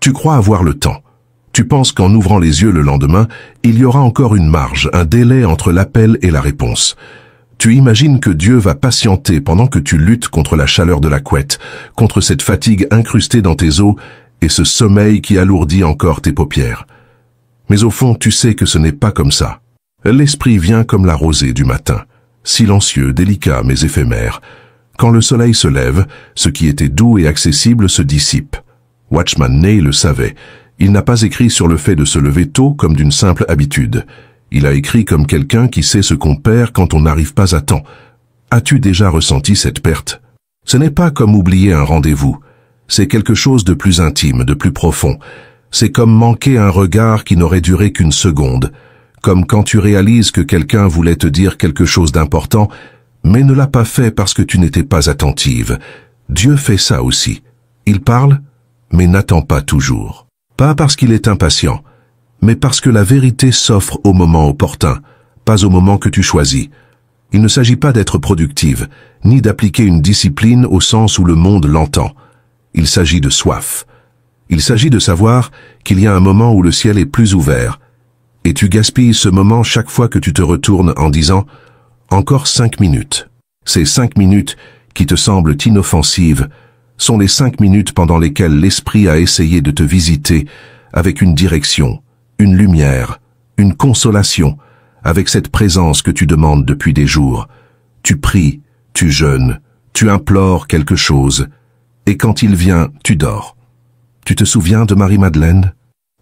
Tu crois avoir le temps. Tu penses qu'en ouvrant les yeux le lendemain, il y aura encore une marge, un délai entre l'appel et la réponse. Tu imagines que Dieu va patienter pendant que tu luttes contre la chaleur de la couette, contre cette fatigue incrustée dans tes os et ce sommeil qui alourdit encore tes paupières. Mais au fond, tu sais que ce n'est pas comme ça. L'esprit vient comme la rosée du matin, silencieux, délicat mais éphémère. Quand le soleil se lève, ce qui était doux et accessible se dissipe. Watchman Nee le savait. Il n'a pas écrit sur le fait de se lever tôt comme d'une simple habitude. Il a écrit comme quelqu'un qui sait ce qu'on perd quand on n'arrive pas à temps. As-tu déjà ressenti cette perte? Ce n'est pas comme oublier un rendez-vous. C'est quelque chose de plus intime, de plus profond. C'est comme manquer un regard qui n'aurait duré qu'une seconde. Comme quand tu réalises que quelqu'un voulait te dire quelque chose d'important, mais ne l'a pas fait parce que tu n'étais pas attentive. Dieu fait ça aussi. Il parle, mais n'attend pas toujours. Pas parce qu'il est impatient, mais parce que la vérité s'offre au moment opportun, pas au moment que tu choisis. Il ne s'agit pas d'être productive, ni d'appliquer une discipline au sens où le monde l'entend. Il s'agit de soif. Il s'agit de savoir qu'il y a un moment où le ciel est plus ouvert, et tu gaspilles ce moment chaque fois que tu te retournes en disant « Encore 5 minutes ». Ces 5 minutes qui te semblent inoffensives sont les 5 minutes pendant lesquelles l'Esprit a essayé de te visiter avec une direction, une lumière, une consolation, avec cette présence que tu demandes depuis des jours. Tu pries, tu jeûnes, tu implores quelque chose, et quand il vient, tu dors. Tu te souviens de Marie-Madeleine?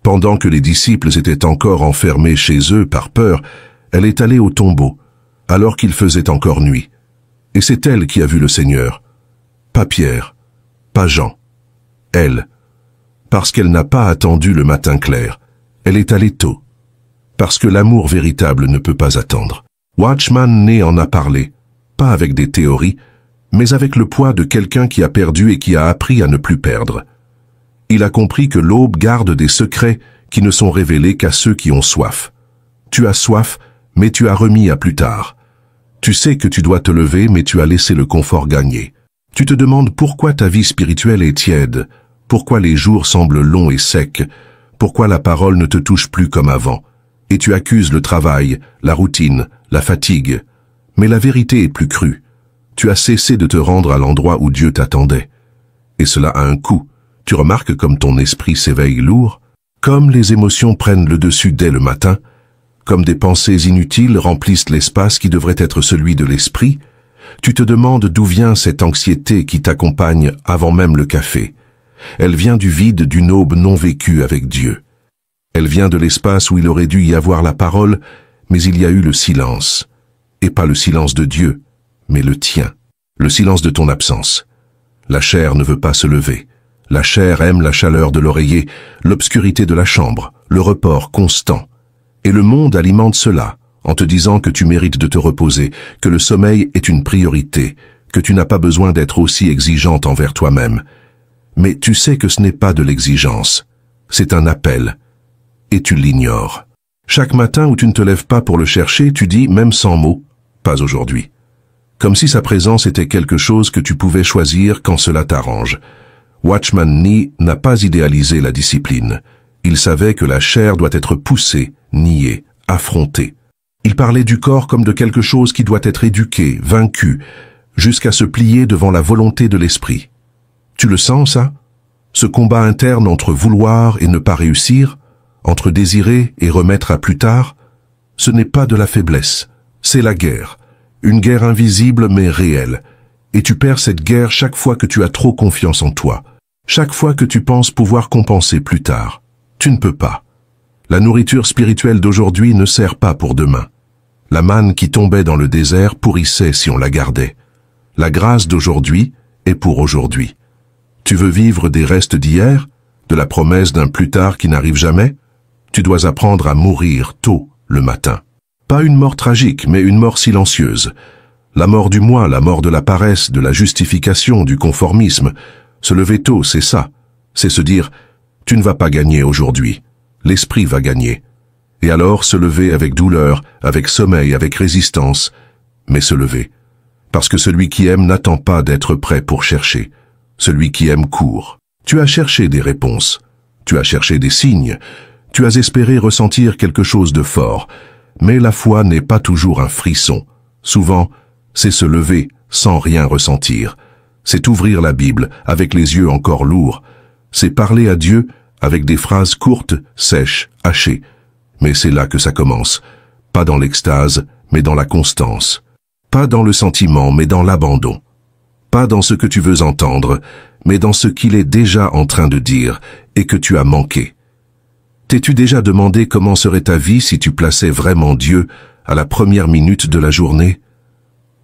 Pendant que les disciples étaient encore enfermés chez eux par peur, elle est allée au tombeau, alors qu'il faisait encore nuit. Et c'est elle qui a vu le Seigneur. Pas Pierre, pas Jean. Elle. Parce qu'elle n'a pas attendu le matin clair. Elle est allée tôt. Parce que l'amour véritable ne peut pas attendre. Watchman Nee en a parlé, pas avec des théories, mais avec le poids de quelqu'un qui a perdu et qui a appris à ne plus perdre. Il a compris que l'aube garde des secrets qui ne sont révélés qu'à ceux qui ont soif. Tu as soif, mais tu as remis à plus tard. Tu sais que tu dois te lever, mais tu as laissé le confort gagner. Tu te demandes pourquoi ta vie spirituelle est tiède, pourquoi les jours semblent longs et secs, pourquoi la parole ne te touche plus comme avant. Et tu accuses le travail, la routine, la fatigue. Mais la vérité est plus crue. Tu as cessé de te rendre à l'endroit où Dieu t'attendait. Et cela a un coût. Tu remarques comme ton esprit s'éveille lourd, comme les émotions prennent le dessus dès le matin, comme des pensées inutiles remplissent l'espace qui devrait être celui de l'esprit. Tu te demandes d'où vient cette anxiété qui t'accompagne avant même le café. Elle vient du vide d'une aube non vécue avec Dieu. Elle vient de l'espace où il aurait dû y avoir la parole, mais il y a eu le silence. Et pas le silence de Dieu, mais le tien. Le silence de ton absence. La chair ne veut pas se lever. La chair aime la chaleur de l'oreiller, l'obscurité de la chambre, le report constant. Et le monde alimente cela, en te disant que tu mérites de te reposer, que le sommeil est une priorité, que tu n'as pas besoin d'être aussi exigeante envers toi-même. Mais tu sais que ce n'est pas de l'exigence, c'est un appel. Et tu l'ignores. Chaque matin où tu ne te lèves pas pour le chercher, tu dis, même sans mots, pas aujourd'hui. Comme si sa présence était quelque chose que tu pouvais choisir quand cela t'arrange. Watchman Nee n'a pas idéalisé la discipline. Il savait que la chair doit être poussée, niée, affrontée. Il parlait du corps comme de quelque chose qui doit être éduqué, vaincu, jusqu'à se plier devant la volonté de l'esprit. Tu le sens, ça? Ce combat interne entre vouloir et ne pas réussir, entre désirer et remettre à plus tard, ce n'est pas de la faiblesse, c'est la guerre. Une guerre invisible mais réelle. Et tu perds cette guerre chaque fois que tu as trop confiance en toi. Chaque fois que tu penses pouvoir compenser plus tard. Tu ne peux pas. La nourriture spirituelle d'aujourd'hui ne sert pas pour demain. La manne qui tombait dans le désert pourrissait si on la gardait. La grâce d'aujourd'hui est pour aujourd'hui. Tu veux vivre des restes d'hier, de la promesse d'un plus tard qui n'arrive jamais? Tu dois apprendre à mourir tôt le matin. Pas une mort tragique, mais une mort silencieuse. La mort du moi, la mort de la paresse, de la justification, du conformisme. Se lever tôt, c'est ça. C'est se dire, tu ne vas pas gagner aujourd'hui. L'esprit va gagner. Et alors se lever avec douleur, avec sommeil, avec résistance, mais se lever. Parce que celui qui aime n'attend pas d'être prêt pour chercher. Celui qui aime court. Tu as cherché des réponses. Tu as cherché des signes. Tu as espéré ressentir quelque chose de fort. Mais la foi n'est pas toujours un frisson. Souvent, c'est se lever sans rien ressentir. C'est ouvrir la Bible avec les yeux encore lourds. C'est parler à Dieu avec des phrases courtes, sèches, hachées. Mais c'est là que ça commence. Pas dans l'extase, mais dans la constance. Pas dans le sentiment, mais dans l'abandon. Pas dans ce que tu veux entendre, mais dans ce qu'il est déjà en train de dire et que tu as manqué. T'es-tu déjà demandé comment serait ta vie si tu plaçais vraiment Dieu à la première minute de la journée?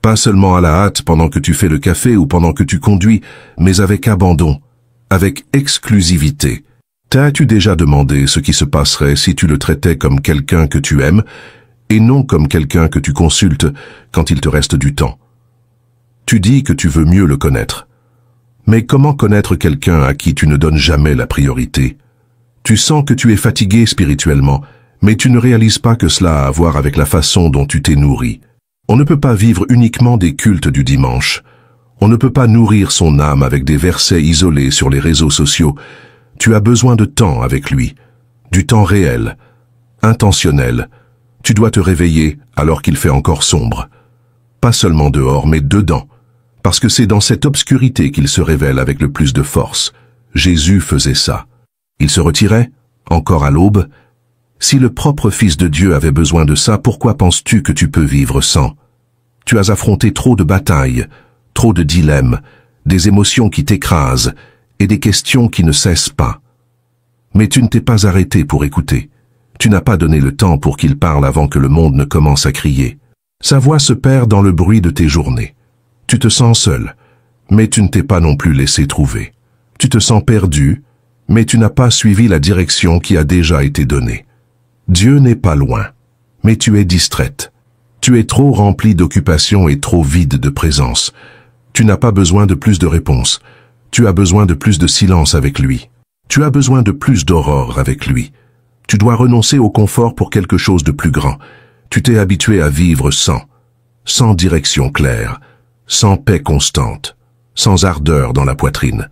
Pas seulement à la hâte pendant que tu fais le café ou pendant que tu conduis, mais avec abandon, avec exclusivité. T'as-tu déjà demandé ce qui se passerait si tu le traitais comme quelqu'un que tu aimes et non comme quelqu'un que tu consultes quand il te reste du temps? Tu dis que tu veux mieux le connaître. Mais comment connaître quelqu'un à qui tu ne donnes jamais la priorité? Tu sens que tu es fatigué spirituellement, mais tu ne réalises pas que cela a à voir avec la façon dont tu t'es nourri. On ne peut pas vivre uniquement des cultes du dimanche. On ne peut pas nourrir son âme avec des versets isolés sur les réseaux sociaux. Tu as besoin de temps avec lui, du temps réel, intentionnel. Tu dois te réveiller alors qu'il fait encore sombre. Pas seulement dehors, mais dedans. Parce que c'est dans cette obscurité qu'il se révèle avec le plus de force. Jésus faisait ça. Il se retirait, encore à l'aube. Si le propre Fils de Dieu avait besoin de ça, pourquoi penses-tu que tu peux vivre sans? Tu as affronté trop de batailles, trop de dilemmes, des émotions qui t'écrasent et des questions qui ne cessent pas. Mais tu ne t'es pas arrêté pour écouter. Tu n'as pas donné le temps pour qu'il parle avant que le monde ne commence à crier. Sa voix se perd dans le bruit de tes journées. Tu te sens seul, mais tu ne t'es pas non plus laissé trouver. Tu te sens perdu, mais tu n'as pas suivi la direction qui a déjà été donnée. Dieu n'est pas loin, mais tu es distraite. Tu es trop rempli d'occupations et trop vide de présence. Tu n'as pas besoin de plus de réponses. Tu as besoin de plus de silence avec lui. Tu as besoin de plus d'aurore avec lui. Tu dois renoncer au confort pour quelque chose de plus grand. Tu t'es habitué à vivre sans direction claire, sans paix constante, sans ardeur dans la poitrine.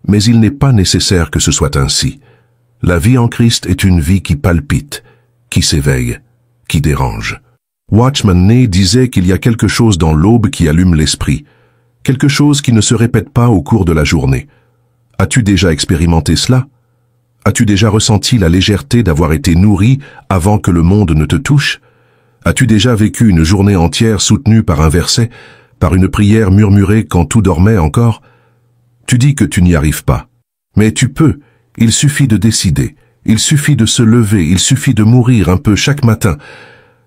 Mais il n'est pas nécessaire que ce soit ainsi. La vie en Christ est une vie qui palpite, qui s'éveille, qui dérange. Watchman Nee disait qu'il y a quelque chose dans l'aube qui allume l'esprit, quelque chose qui ne se répète pas au cours de la journée. As-tu déjà expérimenté cela? As-tu déjà ressenti la légèreté d'avoir été nourri avant que le monde ne te touche? As-tu déjà vécu une journée entière soutenue par un verset, par une prière murmurée quand tout dormait encore? Tu dis que tu n'y arrives pas. Mais tu peux. Il suffit de décider. Il suffit de se lever. Il suffit de mourir un peu chaque matin.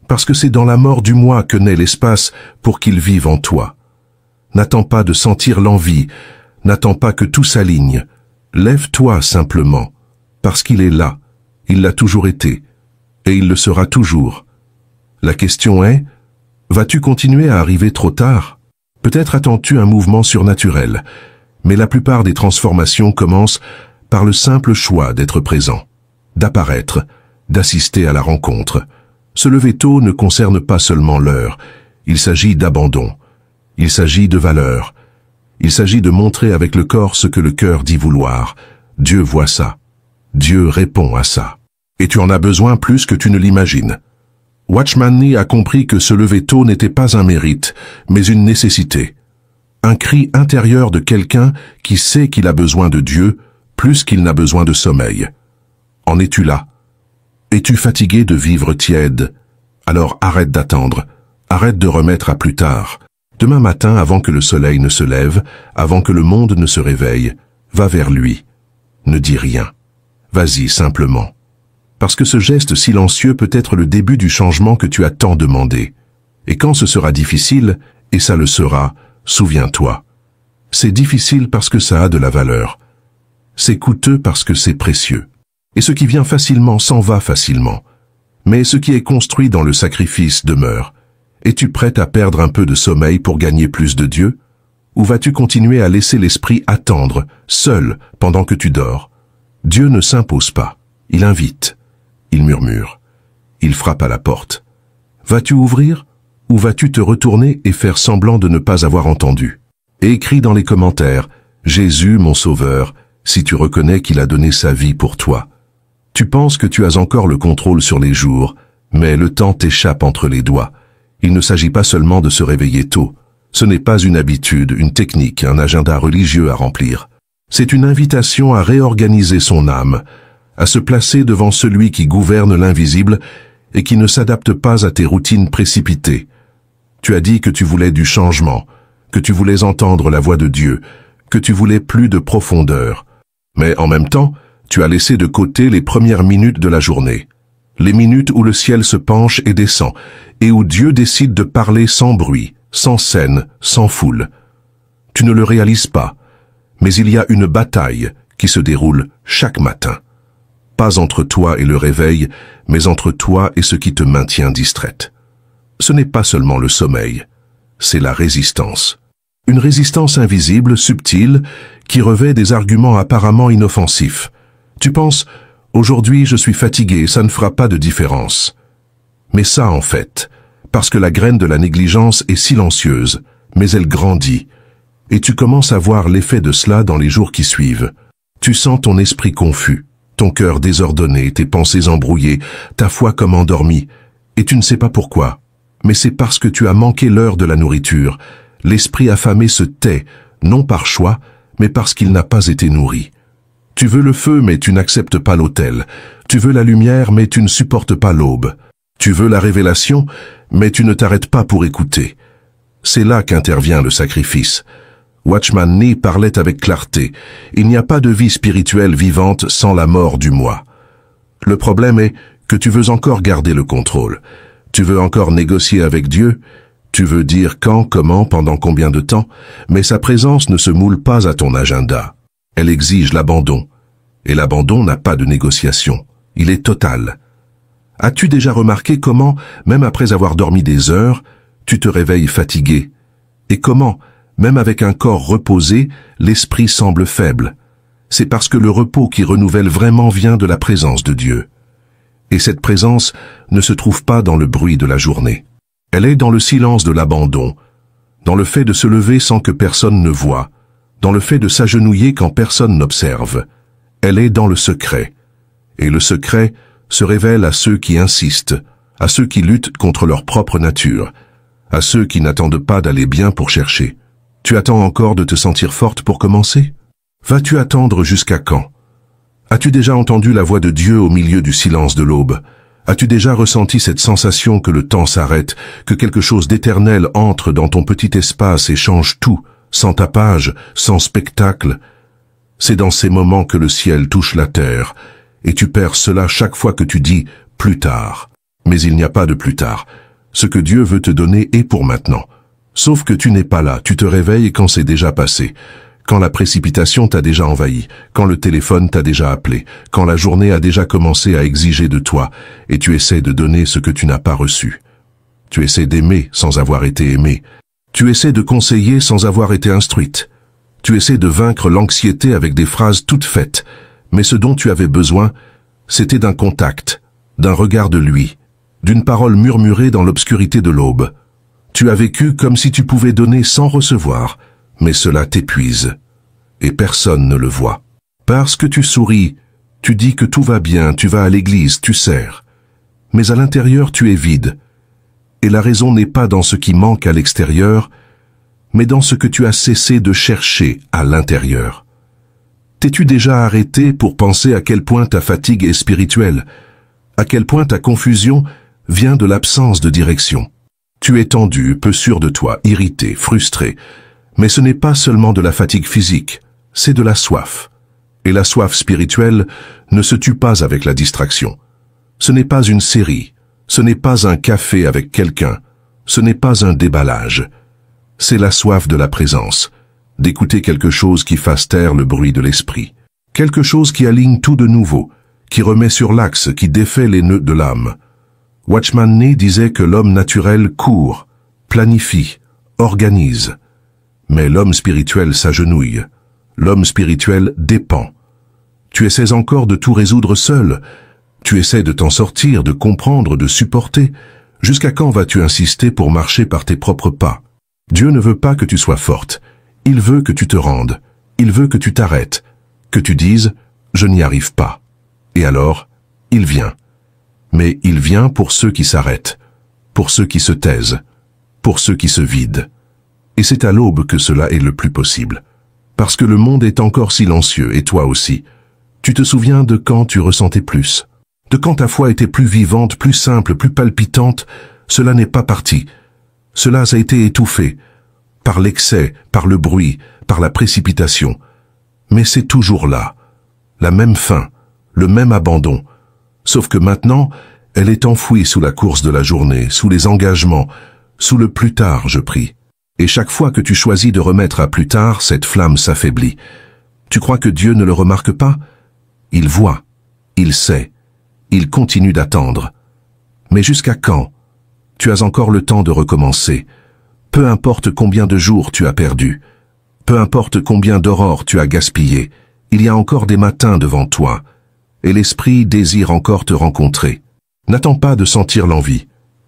Parce que c'est dans la mort du moi que naît l'espace pour qu'il vive en toi. N'attends pas de sentir l'envie. N'attends pas que tout s'aligne. Lève-toi simplement. Parce qu'il est là. Il l'a toujours été. Et il le sera toujours. La question est, vas-tu continuer à arriver trop tard? Peut-être attends-tu un mouvement surnaturel. Mais la plupart des transformations commencent par le simple choix d'être présent, d'apparaître, d'assister à la rencontre. Se lever tôt ne concerne pas seulement l'heure. Il s'agit d'abandon. Il s'agit de valeur. Il s'agit de montrer avec le corps ce que le cœur dit vouloir. Dieu voit ça. Dieu répond à ça. Et tu en as besoin plus que tu ne l'imagines. Watchman Nee a compris que se lever tôt n'était pas un mérite, mais une nécessité. Un cri intérieur de quelqu'un qui sait qu'il a besoin de Dieu plus qu'il n'a besoin de sommeil. En es-tu là? Es-tu fatigué de vivre tiède? Alors arrête d'attendre, arrête de remettre à plus tard. Demain matin, avant que le soleil ne se lève, avant que le monde ne se réveille, va vers lui. Ne dis rien. Vas-y simplement. Parce que ce geste silencieux peut être le début du changement que tu as tant demandé. Et quand ce sera difficile, et ça le sera, souviens-toi. C'est difficile parce que ça a de la valeur. C'est coûteux parce que c'est précieux. Et ce qui vient facilement s'en va facilement. Mais ce qui est construit dans le sacrifice demeure. Es-tu prête à perdre un peu de sommeil pour gagner plus de Dieu? Ou vas-tu continuer à laisser l'esprit attendre, seul, pendant que tu dors? Dieu ne s'impose pas. Il invite. Il murmure. Il frappe à la porte. Vas-tu ouvrir? Ou vas-tu te retourner et faire semblant de ne pas avoir entendu? Écris dans les commentaires « Jésus, mon sauveur, si tu reconnais qu'il a donné sa vie pour toi. Tu penses que tu as encore le contrôle sur les jours, mais le temps t'échappe entre les doigts. Il ne s'agit pas seulement de se réveiller tôt. Ce n'est pas une habitude, une technique, un agenda religieux à remplir. C'est une invitation à réorganiser son âme, à se placer devant celui qui gouverne l'invisible et qui ne s'adapte pas à tes routines précipitées. Tu as dit que tu voulais du changement, que tu voulais entendre la voix de Dieu, que tu voulais plus de profondeur. Mais en même temps, tu as laissé de côté les premières minutes de la journée. Les minutes où le ciel se penche et descend, et où Dieu décide de parler sans bruit, sans scène, sans foule. Tu ne le réalises pas, mais il y a une bataille qui se déroule chaque matin. Pas entre toi et le réveil, mais entre toi et ce qui te maintient distraite. Ce n'est pas seulement le sommeil, c'est la résistance. Une résistance invisible, subtile, qui revêt des arguments apparemment inoffensifs. Tu penses, aujourd'hui je suis fatigué, ça ne fera pas de différence. Mais ça en fait, parce que la graine de la négligence est silencieuse, mais elle grandit. Et tu commences à voir l'effet de cela dans les jours qui suivent. Tu sens ton esprit confus, ton cœur désordonné, tes pensées embrouillées, ta foi comme endormie. Et tu ne sais pas pourquoi. Mais c'est parce que tu as manqué l'heure de la nourriture. L'esprit affamé se tait, non par choix, mais parce qu'il n'a pas été nourri. Tu veux le feu, mais tu n'acceptes pas l'autel. Tu veux la lumière, mais tu ne supportes pas l'aube. Tu veux la révélation, mais tu ne t'arrêtes pas pour écouter. C'est là qu'intervient le sacrifice. Watchman Nee parlait avec clarté. Il n'y a pas de vie spirituelle vivante sans la mort du moi. Le problème est que tu veux encore garder le contrôle. Tu veux encore négocier avec Dieu. Tu veux dire quand, comment, pendant combien de temps, mais sa présence ne se moule pas à ton agenda. Elle exige l'abandon. Et l'abandon n'a pas de négociation. Il est total. As-tu déjà remarqué comment, même après avoir dormi des heures, tu te réveilles fatigué? Et comment, même avec un corps reposé, l'esprit semble faible? C'est parce que le repos qui renouvelle vraiment vient de la présence de Dieu. Et cette présence ne se trouve pas dans le bruit de la journée. Elle est dans le silence de l'abandon, dans le fait de se lever sans que personne ne voie, dans le fait de s'agenouiller quand personne n'observe. Elle est dans le secret. Et le secret se révèle à ceux qui insistent, à ceux qui luttent contre leur propre nature, à ceux qui n'attendent pas d'aller bien pour chercher. Tu attends encore de te sentir forte pour commencer? Vas-tu attendre jusqu'à quand? As-tu déjà entendu la voix de Dieu au milieu du silence de l'aube? As-tu déjà ressenti cette sensation que le temps s'arrête, que quelque chose d'éternel entre dans ton petit espace et change tout, sans tapage, sans spectacle? C'est dans ces moments que le ciel touche la terre, et tu perds cela chaque fois que tu dis « plus tard ». Mais il n'y a pas de plus tard. Ce que Dieu veut te donner est pour maintenant. Sauf que tu n'es pas là, tu te réveilles quand c'est déjà passé. Quand la précipitation t'a déjà envahi, quand le téléphone t'a déjà appelé, quand la journée a déjà commencé à exiger de toi, et tu essaies de donner ce que tu n'as pas reçu. Tu essaies d'aimer sans avoir été aimé. Tu essaies de conseiller sans avoir été instruite. Tu essaies de vaincre l'anxiété avec des phrases toutes faites, mais ce dont tu avais besoin, c'était d'un contact, d'un regard de lui, d'une parole murmurée dans l'obscurité de l'aube. Tu as vécu comme si tu pouvais donner sans recevoir, mais cela t'épuise, et personne ne le voit. Parce que tu souris, tu dis que tout va bien, tu vas à l'église, tu sers. Mais à l'intérieur, tu es vide. Et la raison n'est pas dans ce qui manque à l'extérieur, mais dans ce que tu as cessé de chercher à l'intérieur. T'es-tu déjà arrêté pour penser à quel point ta fatigue est spirituelle, à quel point ta confusion vient de l'absence de direction? Tu es tendu, peu sûr de toi, irrité, frustré. Mais ce n'est pas seulement de la fatigue physique, c'est de la soif. Et la soif spirituelle ne se tue pas avec la distraction. Ce n'est pas une série, ce n'est pas un café avec quelqu'un, ce n'est pas un déballage. C'est la soif de la présence, d'écouter quelque chose qui fasse taire le bruit de l'esprit. Quelque chose qui aligne tout de nouveau, qui remet sur l'axe, qui défait les nœuds de l'âme. Watchman Nee disait que l'homme naturel court, planifie, organise. Mais l'homme spirituel s'agenouille. L'homme spirituel dépend. Tu essaies encore de tout résoudre seul. Tu essaies de t'en sortir, de comprendre, de supporter. Jusqu'à quand vas-tu insister pour marcher par tes propres pas? Dieu ne veut pas que tu sois forte. Il veut que tu te rendes. Il veut que tu t'arrêtes. Que tu dises « je n'y arrive pas ». Et alors, il vient. Mais il vient pour ceux qui s'arrêtent, pour ceux qui se taisent, pour ceux qui se vident. Et c'est à l'aube que cela est le plus possible. Parce que le monde est encore silencieux, et toi aussi. Tu te souviens de quand tu ressentais plus? De quand ta foi était plus vivante, plus simple, plus palpitante? Cela n'est pas parti. Cela a été étouffé. Par l'excès, par le bruit, par la précipitation. Mais c'est toujours là. La même faim, le même abandon. Sauf que maintenant, elle est enfouie sous la course de la journée, sous les engagements, sous le plus tard, je prie. Et chaque fois que tu choisis de remettre à plus tard, cette flamme s'affaiblit. Tu crois que Dieu ne le remarque pas? Il voit, il sait, il continue d'attendre. Mais jusqu'à quand? Tu as encore le temps de recommencer. Peu importe combien de jours tu as perdu. Peu importe combien d'aurores tu as gaspillé. Il y a encore des matins devant toi. Et l'Esprit désire encore te rencontrer. N'attends pas de sentir l'envie.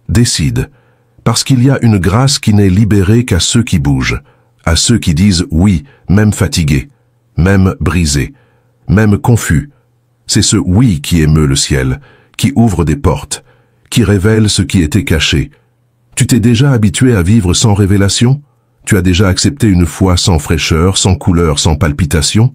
Décide. Parce qu'il y a une grâce qui n'est libérée qu'à ceux qui bougent, à ceux qui disent oui, même fatigués, même brisés, même confus. C'est ce oui qui émeut le ciel, qui ouvre des portes, qui révèle ce qui était caché. Tu t'es déjà habitué à vivre sans révélation? Tu as déjà accepté une foi sans fraîcheur, sans couleur, sans palpitation?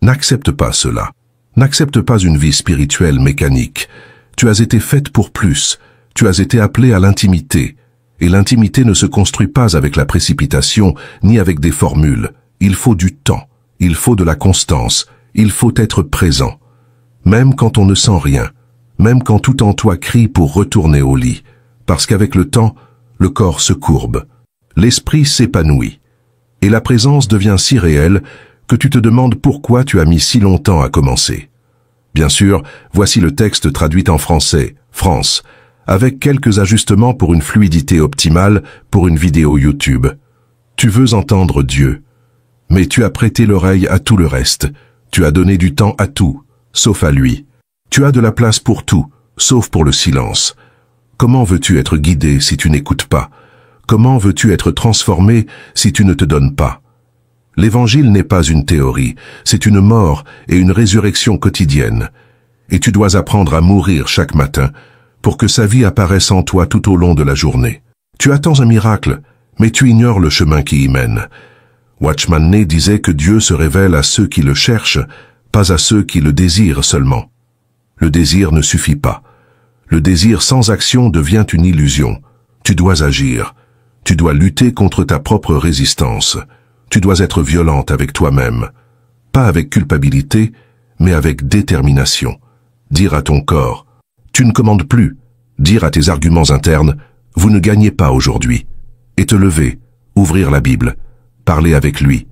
N'accepte pas cela. N'accepte pas une vie spirituelle mécanique. Tu as été faite pour plus. Tu as été appelé à l'intimité. Et l'intimité ne se construit pas avec la précipitation, ni avec des formules. Il faut du temps, il faut de la constance, il faut être présent. Même quand on ne sent rien, même quand tout en toi crie pour retourner au lit. Parce qu'avec le temps, le corps se courbe. L'esprit s'épanouit. Et la présence devient si réelle que tu te demandes pourquoi tu as mis si longtemps à commencer. Bien sûr, voici le texte traduit en français, France, avec quelques ajustements pour une fluidité optimale pour une vidéo YouTube. Tu veux entendre Dieu, mais tu as prêté l'oreille à tout le reste. Tu as donné du temps à tout, sauf à lui. Tu as de la place pour tout, sauf pour le silence. Comment veux-tu être guidé si tu n'écoutes pas? Comment veux-tu être transformé si tu ne te donnes pas? L'Évangile n'est pas une théorie, c'est une mort et une résurrection quotidienne. Et tu dois apprendre à mourir chaque matin, pour que sa vie apparaisse en toi tout au long de la journée. Tu attends un miracle, mais tu ignores le chemin qui y mène. Watchman Nee disait que Dieu se révèle à ceux qui le cherchent, pas à ceux qui le désirent seulement. Le désir ne suffit pas. Le désir sans action devient une illusion. Tu dois agir. Tu dois lutter contre ta propre résistance. Tu dois être violente avec toi-même. Pas avec culpabilité, mais avec détermination. Dire à ton corps, tu ne commandes plus. Dire à tes arguments internes, vous ne gagnez pas aujourd'hui. Et te lever, ouvrir la Bible, parler avec lui,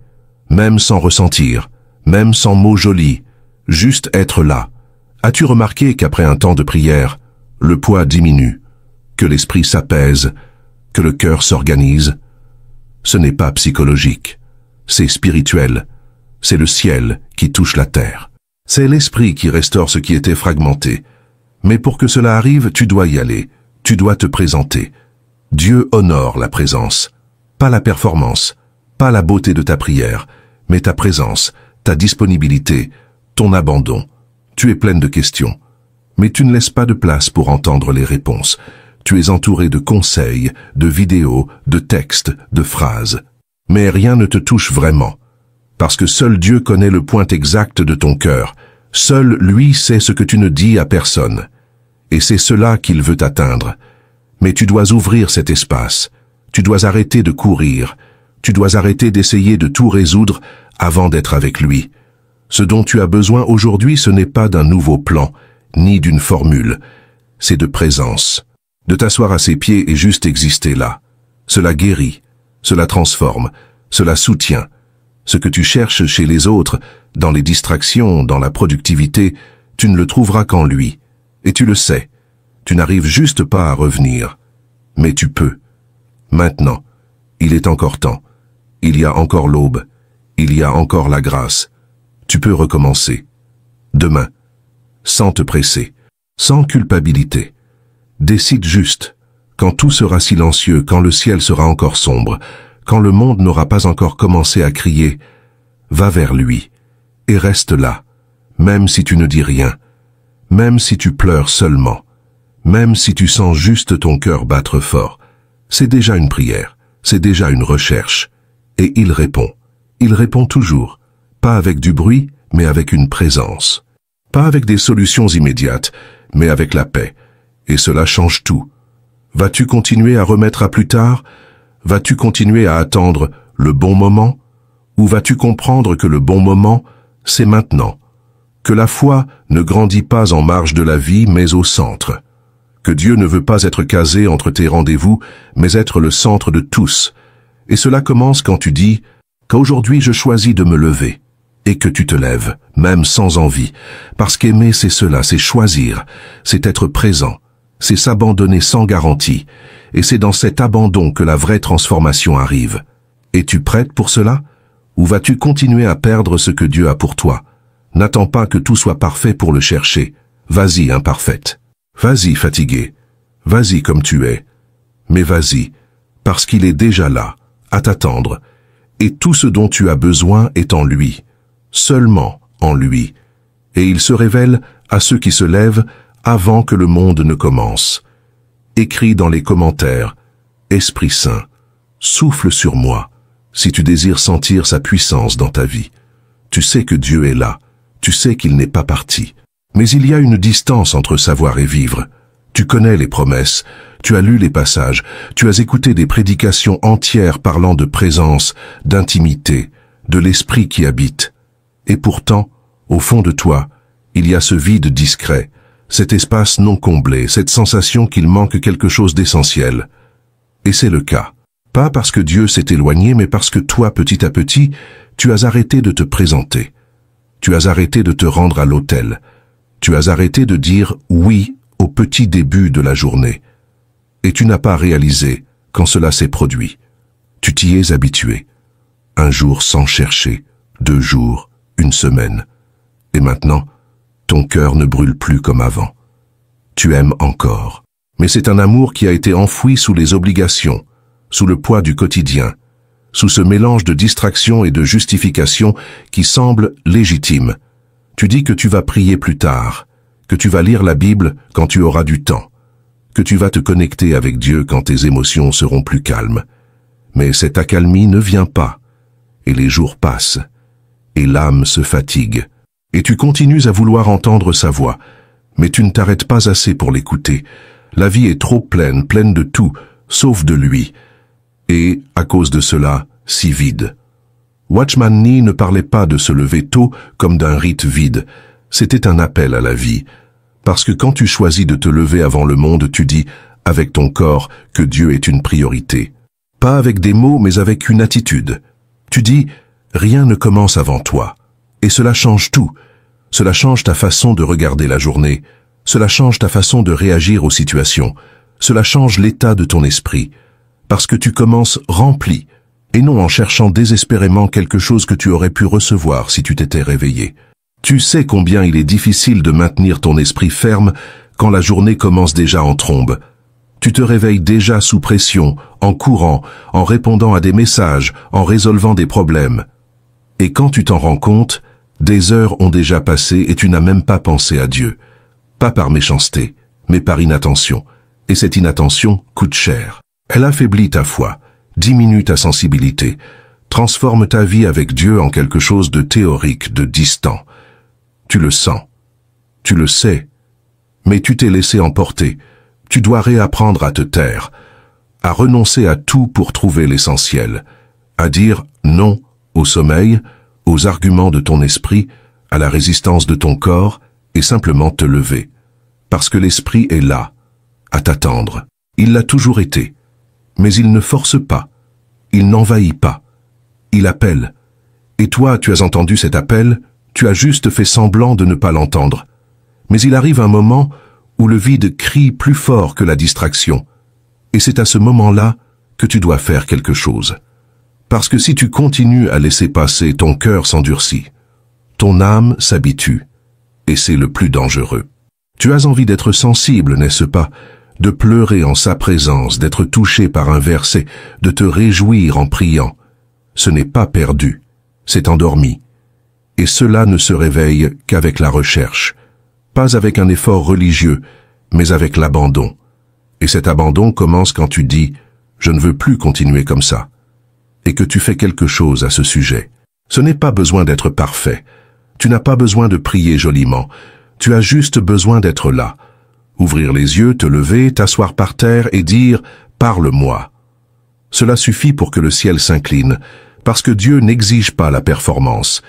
même sans ressentir, même sans mots jolis, juste être là. As-tu remarqué qu'après un temps de prière, le poids diminue, que l'esprit s'apaise, que le cœur s'organise? Ce n'est pas psychologique, c'est spirituel, c'est le ciel qui touche la terre. C'est l'esprit qui restaure ce qui était fragmenté. Mais pour que cela arrive, tu dois y aller, tu dois te présenter. Dieu honore la présence, pas la performance, pas la beauté de ta prière, mais ta présence, ta disponibilité, ton abandon. Tu es pleine de questions, mais tu ne laisses pas de place pour entendre les réponses. Tu es entouré de conseils, de vidéos, de textes, de phrases. Mais rien ne te touche vraiment, parce que seul Dieu connaît le point exact de ton cœur. Seul lui sait ce que tu ne dis à personne. Et c'est cela qu'il veut atteindre. Mais tu dois ouvrir cet espace. Tu dois arrêter de courir. Tu dois arrêter d'essayer de tout résoudre avant d'être avec lui. Ce dont tu as besoin aujourd'hui, ce n'est pas d'un nouveau plan, ni d'une formule. C'est de présence. De t'asseoir à ses pieds et juste exister là. Cela guérit. Cela transforme. Cela soutient. Ce que tu cherches chez les autres, dans les distractions, dans la productivité, tu ne le trouveras qu'en lui. Et tu le sais. Tu n'arrives juste pas à revenir. Mais tu peux. Maintenant. Il est encore temps. Il y a encore l'aube. Il y a encore la grâce. Tu peux recommencer. Demain. Sans te presser. Sans culpabilité. Décide juste. Quand tout sera silencieux, quand le ciel sera encore sombre, quand le monde n'aura pas encore commencé à crier, va vers lui et reste là, même si tu ne dis rien, même si tu pleures seulement, même si tu sens juste ton cœur battre fort. C'est déjà une prière, c'est déjà une recherche. Et il répond toujours, pas avec du bruit, mais avec une présence. Pas avec des solutions immédiates, mais avec la paix. Et cela change tout. Vas-tu continuer à remettre à plus tard? Vas-tu continuer à attendre le bon moment? Ou vas-tu comprendre que le bon moment, c'est maintenant? Que la foi ne grandit pas en marge de la vie, mais au centre. Que Dieu ne veut pas être casé entre tes rendez-vous, mais être le centre de tous. Et cela commence quand tu dis qu'aujourd'hui je choisis de me lever. Et que tu te lèves, même sans envie. Parce qu'aimer, c'est cela, c'est choisir, c'est être présent, c'est s'abandonner sans garantie. Et c'est dans cet abandon que la vraie transformation arrive. Es-tu prête pour cela? Ou vas-tu continuer à perdre ce que Dieu a pour toi? N'attends pas que tout soit parfait pour le chercher. Vas-y, imparfaite. Vas-y, fatigué. Vas-y comme tu es. Mais vas-y, parce qu'il est déjà là, à t'attendre. Et tout ce dont tu as besoin est en lui. Seulement en lui. Et il se révèle à ceux qui se lèvent avant que le monde ne commence. Écris dans les commentaires, Esprit Saint, souffle sur moi, si tu désires sentir sa puissance dans ta vie. Tu sais que Dieu est là, tu sais qu'il n'est pas parti. Mais il y a une distance entre savoir et vivre. Tu connais les promesses, tu as lu les passages, tu as écouté des prédications entières parlant de présence, d'intimité, de l'esprit qui habite. Et pourtant, au fond de toi, il y a ce vide discret, cet espace non comblé, cette sensation qu'il manque quelque chose d'essentiel. Et c'est le cas. Pas parce que Dieu s'est éloigné, mais parce que toi, petit à petit, tu as arrêté de te présenter. Tu as arrêté de te rendre à l'autel. Tu as arrêté de dire oui au petit début de la journée. Et tu n'as pas réalisé quand cela s'est produit. Tu t'y es habitué. Un jour sans chercher, 2 jours, 1 semaine. Et maintenant, ton cœur ne brûle plus comme avant. Tu aimes encore. Mais c'est un amour qui a été enfoui sous les obligations, sous le poids du quotidien, sous ce mélange de distraction et de justification qui semble légitime. Tu dis que tu vas prier plus tard, que tu vas lire la Bible quand tu auras du temps, que tu vas te connecter avec Dieu quand tes émotions seront plus calmes. Mais cette accalmie ne vient pas, et les jours passent, et l'âme se fatigue, et tu continues à vouloir entendre sa voix, mais tu ne t'arrêtes pas assez pour l'écouter. La vie est trop pleine, pleine de tout, sauf de lui, et, à cause de cela, si vide. Watchman Nee ne parlait pas de se lever tôt comme d'un rite vide, c'était un appel à la vie. Parce que quand tu choisis de te lever avant le monde, tu dis, avec ton corps, que Dieu est une priorité. Pas avec des mots, mais avec une attitude. Tu dis, rien ne commence avant toi. Et cela change tout. Cela change ta façon de regarder la journée. Cela change ta façon de réagir aux situations. Cela change l'état de ton esprit. Parce que tu commences rempli, et non en cherchant désespérément quelque chose que tu aurais pu recevoir si tu t'étais réveillé. Tu sais combien il est difficile de maintenir ton esprit ferme quand la journée commence déjà en trombe. Tu te réveilles déjà sous pression, en courant, en répondant à des messages, en résolvant des problèmes. Et quand tu t'en rends compte, des heures ont déjà passé et tu n'as même pas pensé à Dieu. Pas par méchanceté, mais par inattention. Et cette inattention coûte cher. Elle affaiblit ta foi, diminue ta sensibilité, transforme ta vie avec Dieu en quelque chose de théorique, de distant. Tu le sens, tu le sais, mais tu t'es laissé emporter. Tu dois réapprendre à te taire, à renoncer à tout pour trouver l'essentiel, à dire non au sommeil, aux arguments de ton esprit, à la résistance de ton corps, et simplement te lever. Parce que l'esprit est là, à t'attendre. Il l'a toujours été. Mais il ne force pas, il n'envahit pas, il appelle. Et toi, tu as entendu cet appel, tu as juste fait semblant de ne pas l'entendre. Mais il arrive un moment où le vide crie plus fort que la distraction. Et c'est à ce moment-là que tu dois faire quelque chose. Parce que si tu continues à laisser passer, ton cœur s'endurcit. Ton âme s'habitue. Et c'est le plus dangereux. Tu as envie d'être sensible, n'est-ce pas ? De pleurer en sa présence, d'être touché par un verset, de te réjouir en priant. Ce n'est pas perdu, c'est endormi. Et cela ne se réveille qu'avec la recherche. Pas avec un effort religieux, mais avec l'abandon. Et cet abandon commence quand tu dis « je ne veux plus continuer comme ça » et que tu fais quelque chose à ce sujet. Ce n'est pas besoin d'être parfait. Tu n'as pas besoin de prier joliment. Tu as juste besoin d'être là. Ouvrir les yeux, te lever, t'asseoir par terre et dire « parle-moi ». Cela suffit pour que le ciel s'incline, parce que Dieu n'exige pas la performance.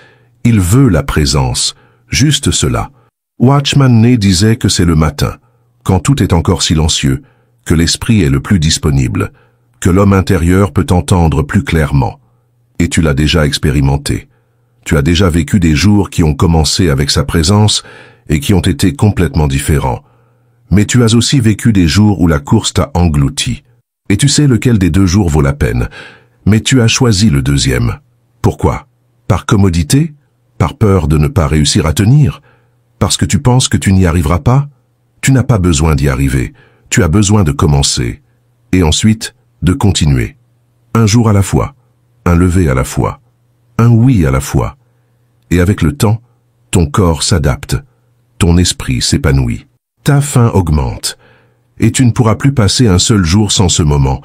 Il veut la présence, juste cela. Watchman Nee disait que c'est le matin, quand tout est encore silencieux, que l'esprit est le plus disponible, que l'homme intérieur peut entendre plus clairement. Et tu l'as déjà expérimenté. Tu as déjà vécu des jours qui ont commencé avec sa présence et qui ont été complètement différents. Mais tu as aussi vécu des jours où la course t'a englouti. Et tu sais lequel des 2 jours vaut la peine. Mais tu as choisi le deuxième. Pourquoi? Par commodité? Par peur de ne pas réussir à tenir? Parce que tu penses que tu n'y arriveras pas? Tu n'as pas besoin d'y arriver. Tu as besoin de commencer. Et ensuite, de continuer. Un jour à la fois. Un lever à la fois. Un oui à la fois. Et avec le temps, ton corps s'adapte. Ton esprit s'épanouit. Ta faim augmente. Et tu ne pourras plus passer un seul jour sans ce moment.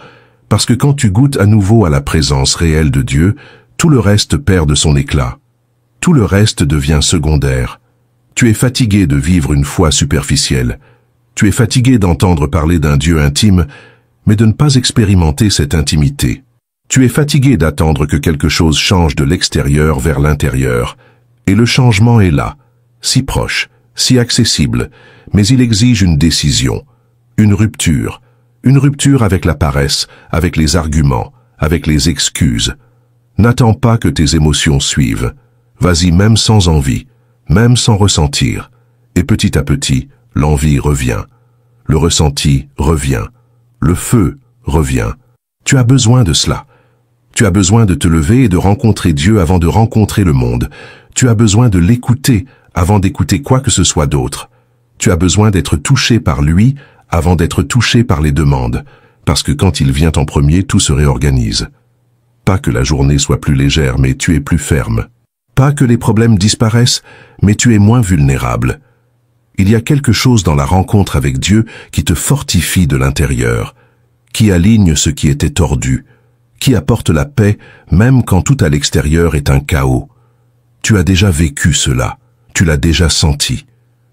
Parce que quand tu goûtes à nouveau à la présence réelle de Dieu, tout le reste perd de son éclat. Tout le reste devient secondaire. Tu es fatigué de vivre une foi superficielle. Tu es fatigué d'entendre parler d'un Dieu intime, mais de ne pas expérimenter cette intimité. Tu es fatigué d'attendre que quelque chose change de l'extérieur vers l'intérieur. Et le changement est là, si proche, si accessible, mais il exige une décision, une rupture avec la paresse, avec les arguments, avec les excuses. N'attends pas que tes émotions suivent. Vas-y même sans envie, même sans ressentir. Et petit à petit, l'envie revient. Le ressenti revient. Le feu revient. Tu as besoin de cela. Tu as besoin de te lever et de rencontrer Dieu avant de rencontrer le monde. Tu as besoin de l'écouter avant d'écouter quoi que ce soit d'autre. Tu as besoin d'être touché par lui avant d'être touché par les demandes, parce que quand il vient en premier, tout se réorganise. Pas que la journée soit plus légère, mais tu es plus ferme. Pas que les problèmes disparaissent, mais tu es moins vulnérable. Il y a quelque chose dans la rencontre avec Dieu qui te fortifie de l'intérieur, qui aligne ce qui était tordu, qui apporte la paix même quand tout à l'extérieur est un chaos. Tu as déjà vécu cela, tu l'as déjà senti.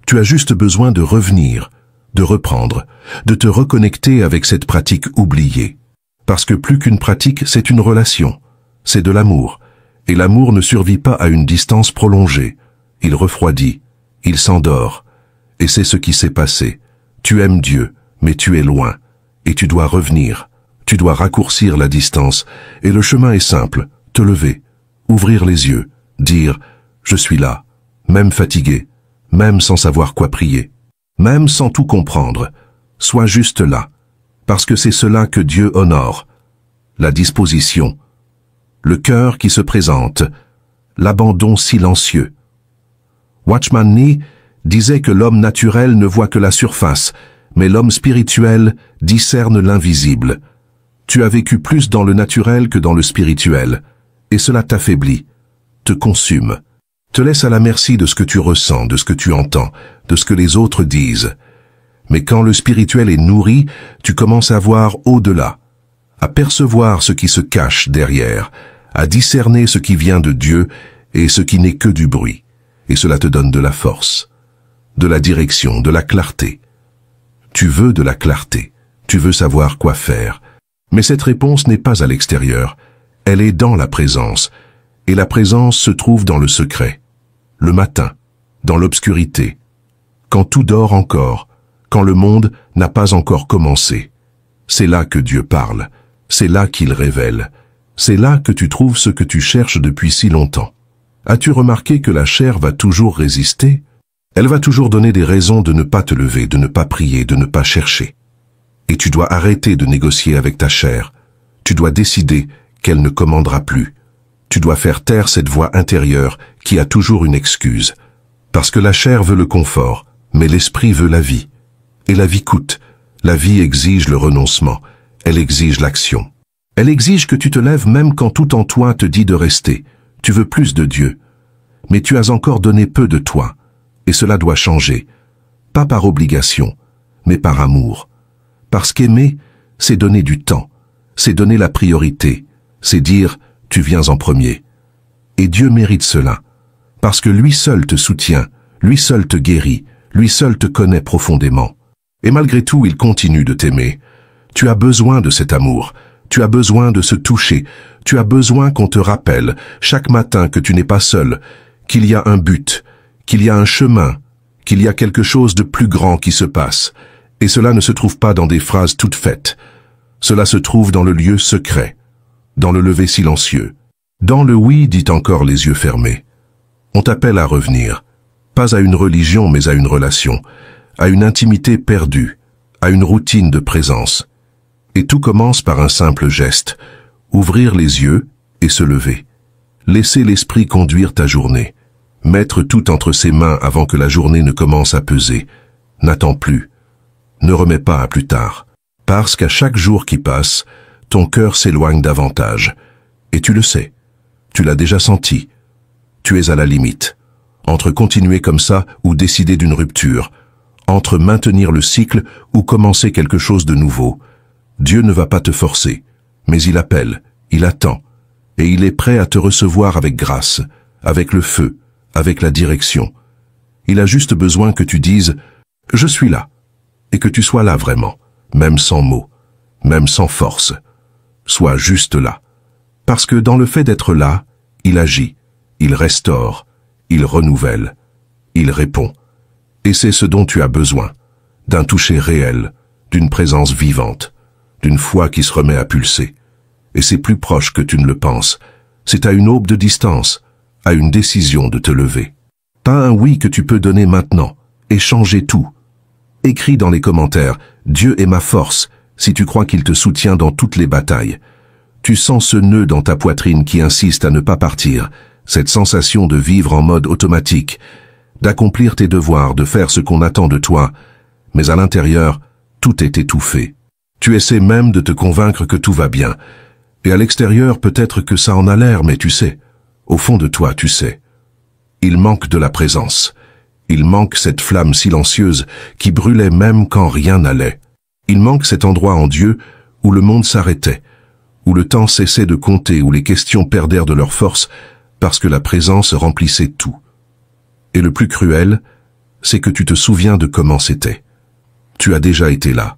Tu as juste besoin de revenir, de reprendre, de te reconnecter avec cette pratique oubliée. Parce que plus qu'une pratique, c'est une relation, c'est de l'amour. Et l'amour ne survit pas à une distance prolongée. Il refroidit, il s'endort. Et c'est ce qui s'est passé. Tu aimes Dieu, mais tu es loin. Et tu dois revenir. Tu dois raccourcir la distance. Et le chemin est simple. Te lever, ouvrir les yeux, dire « Je suis là », même fatigué, même sans savoir quoi prier, même sans tout comprendre. Sois juste là. Parce que c'est cela que Dieu honore. La disposition. Le cœur qui se présente, l'abandon silencieux. Watchman Nee disait que l'homme naturel ne voit que la surface, mais l'homme spirituel discerne l'invisible. Tu as vécu plus dans le naturel que dans le spirituel, et cela t'affaiblit, te consume, te laisse à la merci de ce que tu ressens, de ce que tu entends, de ce que les autres disent. Mais quand le spirituel est nourri, tu commences à voir au-delà, à percevoir ce qui se cache derrière, à discerner ce qui vient de Dieu et ce qui n'est que du bruit. Et cela te donne de la force, de la direction, de la clarté. Tu veux de la clarté, tu veux savoir quoi faire. Mais cette réponse n'est pas à l'extérieur, elle est dans la présence. Et la présence se trouve dans le secret, le matin, dans l'obscurité, quand tout dort encore, quand le monde n'a pas encore commencé. C'est là que Dieu parle, c'est là qu'il révèle. C'est là que tu trouves ce que tu cherches depuis si longtemps. As-tu remarqué que la chair va toujours résister? Elle va toujours donner des raisons de ne pas te lever, de ne pas prier, de ne pas chercher. Et tu dois arrêter de négocier avec ta chair. Tu dois décider qu'elle ne commandera plus. Tu dois faire taire cette voix intérieure qui a toujours une excuse. Parce que la chair veut le confort, mais l'esprit veut la vie. Et la vie coûte. La vie exige le renoncement. Elle exige l'action. Elle exige que tu te lèves même quand tout en toi te dit de rester. Tu veux plus de Dieu. mais tu as encore donné peu de toi, et cela doit changer, pas par obligation, mais par amour. Parce qu'aimer, c'est donner du temps, c'est donner la priorité, c'est dire « tu viens en premier ». Et Dieu mérite cela, parce que lui seul te soutient, lui seul te guérit, lui seul te connaît profondément. Et malgré tout, il continue de t'aimer. Tu as besoin de cet amour, tu as besoin de se toucher, tu as besoin qu'on te rappelle chaque matin que tu n'es pas seul, qu'il y a un but, qu'il y a un chemin, qu'il y a quelque chose de plus grand qui se passe. Et cela ne se trouve pas dans des phrases toutes faites. Cela se trouve dans le lieu secret, dans le lever silencieux. Dans le oui, dit encore les yeux fermés. On t'appelle à revenir, pas à une religion mais à une relation, à une intimité perdue, à une routine de présence. Et tout commence par un simple geste, ouvrir les yeux et se lever. Laisser l'esprit conduire ta journée, mettre tout entre ses mains avant que la journée ne commence à peser. N'attends plus, ne remets pas à plus tard, parce qu'à chaque jour qui passe, ton cœur s'éloigne davantage. Et tu le sais, tu l'as déjà senti. Tu es à la limite, entre continuer comme ça ou décider d'une rupture, entre maintenir le cycle ou commencer quelque chose de nouveau. Dieu ne va pas te forcer, mais il appelle, il attend, et il est prêt à te recevoir avec grâce, avec le feu, avec la direction. Il a juste besoin que tu dises « Je suis là », et que tu sois là vraiment, même sans mots, même sans force. Sois juste là. Parce que dans le fait d'être là, il agit, il restaure, il renouvelle, il répond. Et c'est ce dont tu as besoin, d'un toucher réel, d'une présence vivante, d'une foi qui se remet à pulser. Et c'est plus proche que tu ne le penses. C'est à une aube de distance, à une décision de te lever. Pas un oui que tu peux donner maintenant, et changer tout. Écris dans les commentaires « Dieu est ma force » si tu crois qu'il te soutient dans toutes les batailles. Tu sens ce nœud dans ta poitrine qui insiste à ne pas partir, cette sensation de vivre en mode automatique, d'accomplir tes devoirs, de faire ce qu'on attend de toi, mais à l'intérieur, tout est étouffé. Tu essaies même de te convaincre que tout va bien, et à l'extérieur peut-être que ça en a l'air, mais tu sais, au fond de toi, tu sais. Il manque de la présence, il manque cette flamme silencieuse qui brûlait même quand rien n'allait. Il manque cet endroit en Dieu où le monde s'arrêtait, où le temps cessait de compter, où les questions perdèrent de leur force parce que la présence remplissait tout. Et le plus cruel, c'est que tu te souviens de comment c'était. Tu as déjà été là.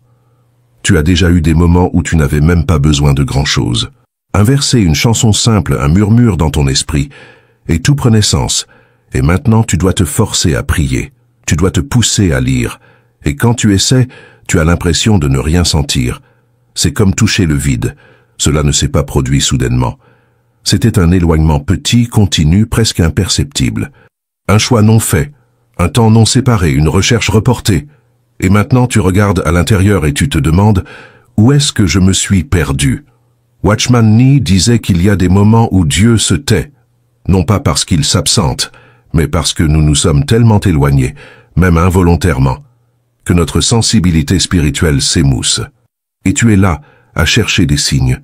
Tu as déjà eu des moments où tu n'avais même pas besoin de grand-chose. Un verset, une chanson simple, un murmure dans ton esprit, et tout prenait sens. Et maintenant tu dois te forcer à prier, tu dois te pousser à lire. Et quand tu essaies, tu as l'impression de ne rien sentir. C'est comme toucher le vide. Cela ne s'est pas produit soudainement. C'était un éloignement petit, continu, presque imperceptible. Un choix non fait, un temps non séparé, une recherche reportée. Et maintenant tu regardes à l'intérieur et tu te demandes « Où est-ce que je me suis perdu ?» Watchman Nee disait qu'il y a des moments où Dieu se tait, non pas parce qu'il s'absente, mais parce que nous nous sommes tellement éloignés, même involontairement, que notre sensibilité spirituelle s'émousse. Et tu es là, à chercher des signes,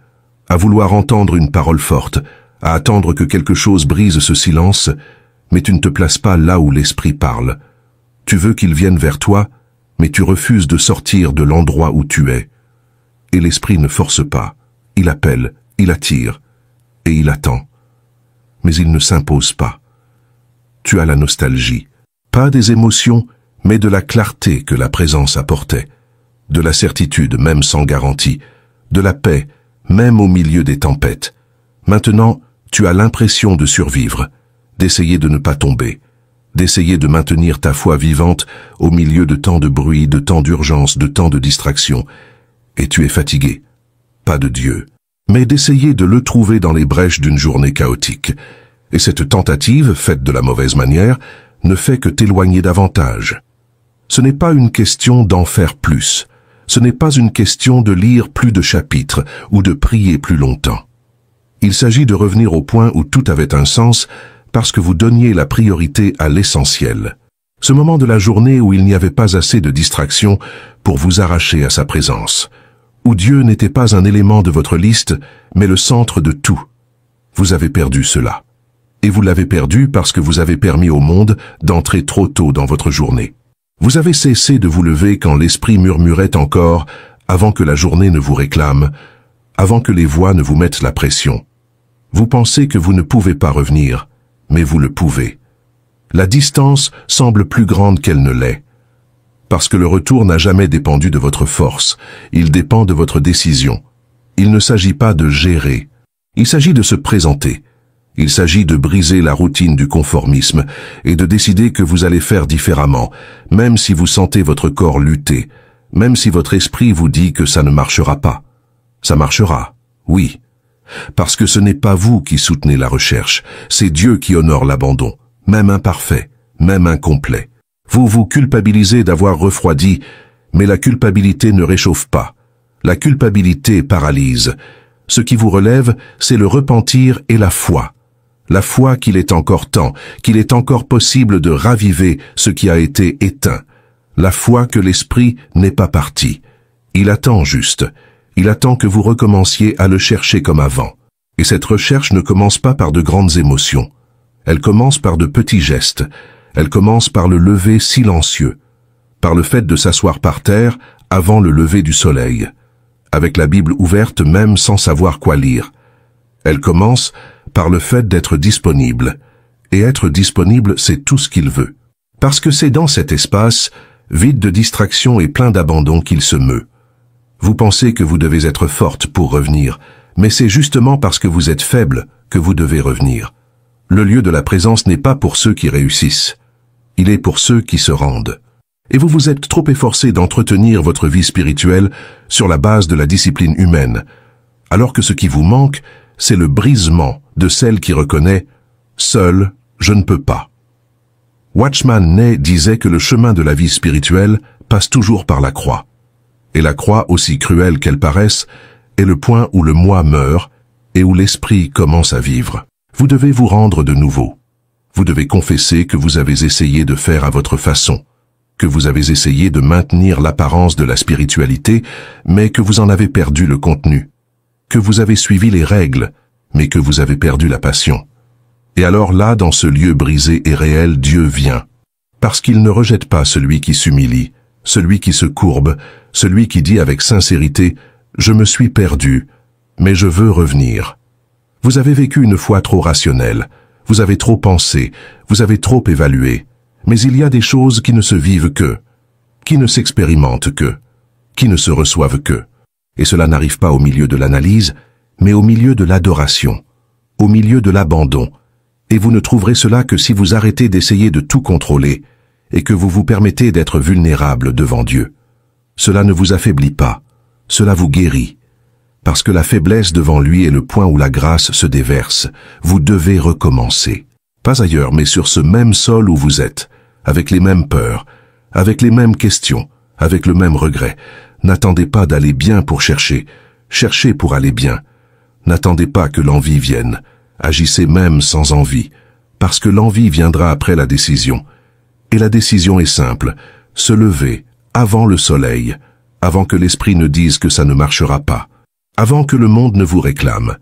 à vouloir entendre une parole forte, à attendre que quelque chose brise ce silence, mais tu ne te places pas là où l'esprit parle. Tu veux qu'il vienne vers toi, mais tu refuses de sortir de l'endroit où tu es. Et l'esprit ne force pas, il appelle, il attire, et il attend. Mais il ne s'impose pas. Tu as la nostalgie, pas des émotions, mais de la clarté que la présence apportait, de la certitude même sans garantie, de la paix même au milieu des tempêtes. Maintenant, tu as l'impression de survivre, d'essayer de ne pas tomber, d'essayer de maintenir ta foi vivante au milieu de tant de bruit, de tant d'urgence, de tant de distractions. Et tu es fatigué, pas de Dieu, mais d'essayer de le trouver dans les brèches d'une journée chaotique. Et cette tentative, faite de la mauvaise manière, ne fait que t'éloigner davantage. Ce n'est pas une question d'en faire plus. Ce n'est pas une question de lire plus de chapitres ou de prier plus longtemps. Il s'agit de revenir au point où tout avait un sens parce que vous donniez la priorité à l'essentiel. Ce moment de la journée où il n'y avait pas assez de distractions pour vous arracher à sa présence. Où Dieu n'était pas un élément de votre liste, mais le centre de tout. Vous avez perdu cela. et vous l'avez perdu parce que vous avez permis au monde d'entrer trop tôt dans votre journée. Vous avez cessé de vous lever quand l'esprit murmurait encore, avant que la journée ne vous réclame, avant que les voix ne vous mettent la pression. Vous pensez que vous ne pouvez pas revenir, mais vous le pouvez. La distance semble plus grande qu'elle ne l'est. Parce que le retour n'a jamais dépendu de votre force, il dépend de votre décision. Il ne s'agit pas de gérer, il s'agit de se présenter. Il s'agit de briser la routine du conformisme et de décider que vous allez faire différemment, même si vous sentez votre corps lutter, même si votre esprit vous dit que ça ne marchera pas. Ça marchera, oui. Parce que ce n'est pas vous qui soutenez la recherche, c'est Dieu qui honore l'abandon, même imparfait, même incomplet. Vous vous culpabilisez d'avoir refroidi, mais la culpabilité ne réchauffe pas. La culpabilité paralyse. Ce qui vous relève, c'est le repentir et la foi. La foi qu'il est encore temps, qu'il est encore possible de raviver ce qui a été éteint. La foi que l'esprit n'est pas parti. Il attend juste. Il attend que vous recommenciez à le chercher comme avant. Et cette recherche ne commence pas par de grandes émotions. Elle commence par de petits gestes. Elle commence par le lever silencieux. Par le fait de s'asseoir par terre avant le lever du soleil. Avec la Bible ouverte même sans savoir quoi lire. Elle commence par le fait d'être disponible. Et être disponible, c'est tout ce qu'il veut. Parce que c'est dans cet espace, vide de distraction et plein d'abandon qu'il se meut. Vous pensez que vous devez être forte pour revenir, mais c'est justement parce que vous êtes faible que vous devez revenir. Le lieu de la présence n'est pas pour ceux qui réussissent. Il est pour ceux qui se rendent. Et vous vous êtes trop efforcé d'entretenir votre vie spirituelle sur la base de la discipline humaine, alors que ce qui vous manque, c'est le brisement de celle qui reconnaît « Seul, je ne peux pas ». Watchman Nee disait que le chemin de la vie spirituelle passe toujours par la croix. Et la croix, aussi cruelle qu'elle paraisse, est le point où le moi meurt et où l'esprit commence à vivre. Vous devez vous rendre de nouveau. Vous devez confesser que vous avez essayé de faire à votre façon, que vous avez essayé de maintenir l'apparence de la spiritualité, mais que vous en avez perdu le contenu, que vous avez suivi les règles, mais que vous avez perdu la passion. Et alors là, dans ce lieu brisé et réel, Dieu vient. Parce qu'il ne rejette pas celui qui s'humilie, celui qui se courbe, celui qui dit avec sincérité « Je me suis perdu, mais je veux revenir ». Vous avez vécu une foi trop rationnelle, vous avez trop pensé, vous avez trop évalué, mais il y a des choses qui ne se vivent que, qui ne s'expérimentent que, qui ne se reçoivent que. Et cela n'arrive pas au milieu de l'analyse, mais au milieu de l'adoration, au milieu de l'abandon. Et vous ne trouverez cela que si vous arrêtez d'essayer de tout contrôler et que vous vous permettez d'être vulnérable devant Dieu. Cela ne vous affaiblit pas, cela vous guérit. Parce que la faiblesse devant lui est le point où la grâce se déverse. Vous devez recommencer. Pas ailleurs, mais sur ce même sol où vous êtes, avec les mêmes peurs, avec les mêmes questions, avec le même regret. N'attendez pas d'aller bien pour chercher, cherchez pour aller bien. N'attendez pas que l'envie vienne, agissez même sans envie, parce que l'envie viendra après la décision. Et la décision est simple, se lever avant le soleil, avant que l'esprit ne dise que ça ne marchera pas. Avant que le monde ne vous réclame.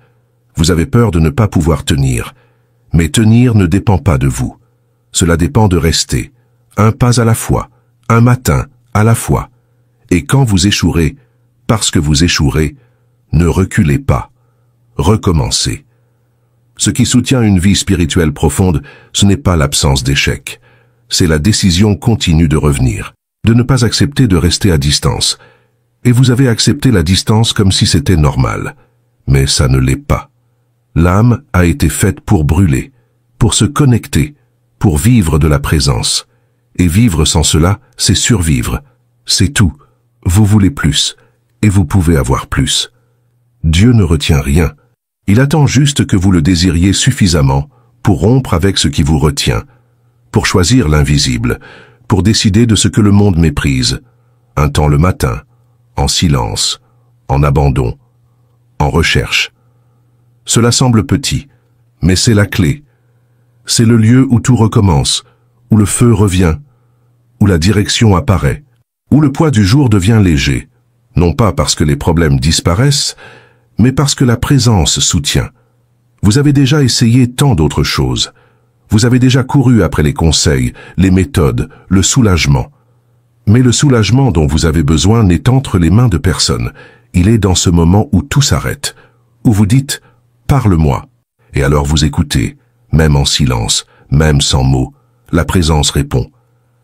Vous avez peur de ne pas pouvoir tenir. Mais tenir ne dépend pas de vous. Cela dépend de rester. Un pas à la fois. Un matin à la fois. Et quand vous échouerez, parce que vous échouerez, ne reculez pas. Recommencez. Ce qui soutient une vie spirituelle profonde, ce n'est pas l'absence d'échec. C'est la décision continue de revenir. De ne pas accepter de rester à distance. Et vous avez accepté la distance comme si c'était normal. Mais ça ne l'est pas. L'âme a été faite pour brûler, pour se connecter, pour vivre de la présence. Et vivre sans cela, c'est survivre. C'est tout. Vous voulez plus, et vous pouvez avoir plus. Dieu ne retient rien. Il attend juste que vous le désiriez suffisamment pour rompre avec ce qui vous retient, pour choisir l'invisible, pour décider de ce que le monde méprise. Un temps le matin, en silence, en abandon, en recherche. Cela semble petit, mais c'est la clé. C'est le lieu où tout recommence, où le feu revient, où la direction apparaît, où le poids du jour devient léger, non pas parce que les problèmes disparaissent, mais parce que la présence soutient. Vous avez déjà essayé tant d'autres choses. Vous avez déjà couru après les conseils, les méthodes, le soulagement. Mais le soulagement dont vous avez besoin n'est entre les mains de personne. Il est dans ce moment où tout s'arrête, où vous dites « Parle-moi ». Et alors vous écoutez, même en silence, même sans mots. La présence répond.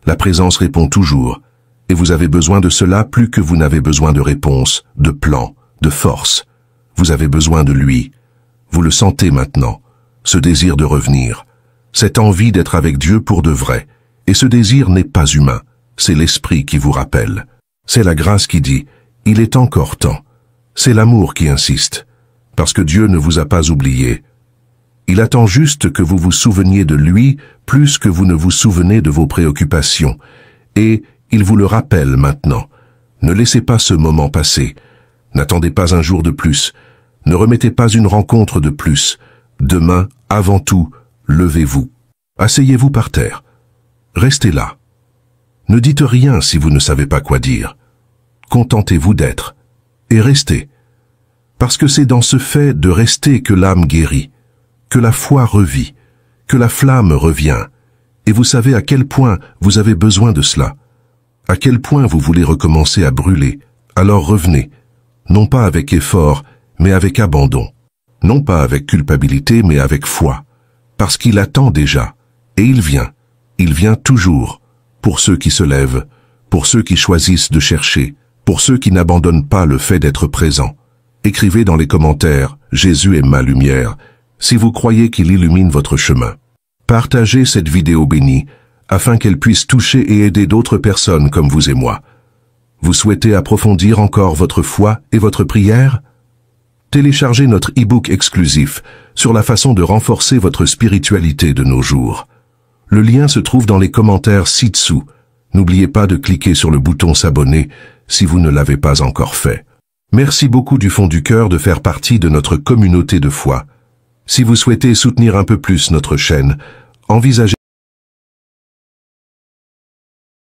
La présence répond toujours. Et vous avez besoin de cela plus que vous n'avez besoin de réponse, de plan, de force. Vous avez besoin de lui. Vous le sentez maintenant, ce désir de revenir, cette envie d'être avec Dieu pour de vrai. Et ce désir n'est pas humain, c'est l'esprit qui vous rappelle. C'est la grâce qui dit « Il est encore temps ». C'est l'amour qui insiste, parce que Dieu ne vous a pas oublié. Il attend juste que vous vous souveniez de lui plus que vous ne vous souvenez de vos préoccupations. Et il vous le rappelle maintenant. Ne laissez pas ce moment passer. N'attendez pas un jour de plus. Ne remettez pas une rencontre de plus. Demain, avant tout, levez-vous. Asseyez-vous par terre. Restez là. Ne dites rien si vous ne savez pas quoi dire. Contentez-vous d'être. Et restez. Parce que c'est dans ce fait de rester que l'âme guérit, que la foi revit, que la flamme revient. Et vous savez à quel point vous avez besoin de cela. À quel point vous voulez recommencer à brûler. Alors revenez. Non pas avec effort, mais avec abandon. Non pas avec culpabilité, mais avec foi. Parce qu'il attend déjà. Et il vient. Il vient toujours. Pour ceux qui se lèvent, pour ceux qui choisissent de chercher, pour ceux qui n'abandonnent pas le fait d'être présents. Écrivez dans les commentaires « Jésus est ma lumière » si vous croyez qu'il illumine votre chemin. Partagez cette vidéo bénie afin qu'elle puisse toucher et aider d'autres personnes comme vous et moi. Vous souhaitez approfondir encore votre foi et votre prière? Téléchargez notre e-book exclusif sur la façon de renforcer votre spiritualité de nos jours. Le lien se trouve dans les commentaires ci-dessous. N'oubliez pas de cliquer sur le bouton s'abonner si vous ne l'avez pas encore fait. Merci beaucoup du fond du cœur de faire partie de notre communauté de foi. Si vous souhaitez soutenir un peu plus notre chaîne, envisagez